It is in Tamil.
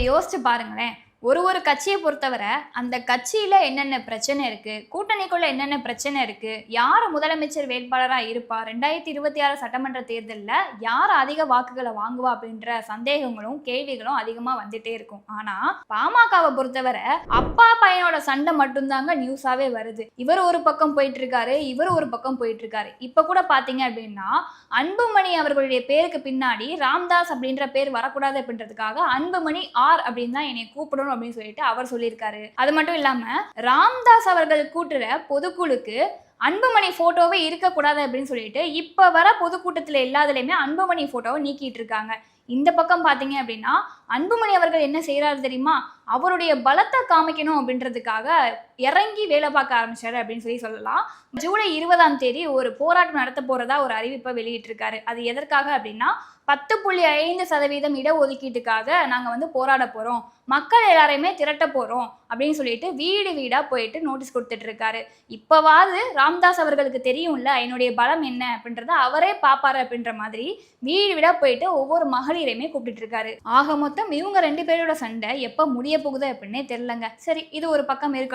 யோசிச்சு பாருங்களேன். ஒரு கட்சிய பொறுத்தவரை, அந்த கட்சியில என்னென்ன பிரச்சனை இருக்கு? கூட்டணிக்குள்ள என்னென்ன பிரச்சனை இருக்கு? யாரு முதலமைச்சர் வேட்பாளரா இருப்பா? 2026 சட்டமன்ற தேர்தல்ல யார் அதிக வாக்குகள வாங்குவா? அப்படின்ற சந்தேகங்களும், கேள்விகளும் அதிகமா வந்துட்டே இருக்கும். ஆனா, பாமகவ பொறுத்தவரை, அப்பா பையனோட சண்டை மட்டும் தாங்க நியூஸாவே வருது. இவர் ஒரு பக்கம் போயிட்டு இருக்காரு, இவர் ஒரு பக்கம் போயிட்டு இருக்காரு. இப்ப கூட பார்த்தீங்க அப்படின்னா, அன்புமணி அவர்களுடைய பேருக்கு பின்னாடி ராம்தாஸ் அப்படின்ற பேர் வரக்கூடாது அப்படின்றதுக்காக, அன்புமணி ஆர் அப்படின்னு தான் என்னை கூப்பிடணும் அப்படின்னு சொல்லிட்டு அவர் சொல்லியிருக்காரு. அது மட்டும் இல்லாம ராம்தாஸ் அவர்கள் கூட்டுற பொதுக்குழுக்கு அன்புமணி போட்டோவே இருக்கக்கூடாது அப்படின்னு சொல்லிட்டு இப்ப வர பொதுக்கூட்டத்தில் எல்லாத்துலயுமே அன்புமணி போட்டோவை நீக்கிட்டு இருக்காங்க. இந்த பக்கம் பாத்தீங்க அப்படின்னா அன்புமணி அவர்கள் என்ன செய்யறாரு தெரியுமா? அவருடைய பலத்தை காமிக்கணும் அப்படின்றதுக்காக இறங்கி வேலை பார்க்க ஆரம்பிச்சாரு அப்படின்னு சொல்லலாம். ஜூலை 20ஆம் தேதி ஒரு போராட்டம் நடத்த போறதா ஒரு அறிவிப்பை வெளியிட்டு இருக்காரு. அது எதற்காக அப்படின்னா 10.5% இடஒதுக்கீட்டுக்காக நாங்க போராட போறோம், மக்கள் எல்லாரையுமே திரட்ட போறோம் அப்படின்னு சொல்லிட்டு வீடு வீடா போயிட்டு நோட்டீஸ் கொடுத்துட்டு இருக்காரு. இப்பவாது ராம்தாஸ் அவர்களுக்கு தெரியும்ல என்னுடைய பலம் என்ன அப்படின்றத அவரே பாப்பாரு அப்படின்ற மாதிரி வீடு வீடா போயிட்டு ஒவ்வொரு மகளிரையுமே கூப்பிட்டு இருக்காரு. ஆக மொத்தம் இவங்க 2 பேரோட சண்டை எப்ப முடிய போகுது அப்படின்னே தெரியலங்க. சரி, இது ஒரு பக்கம் இருக்கு.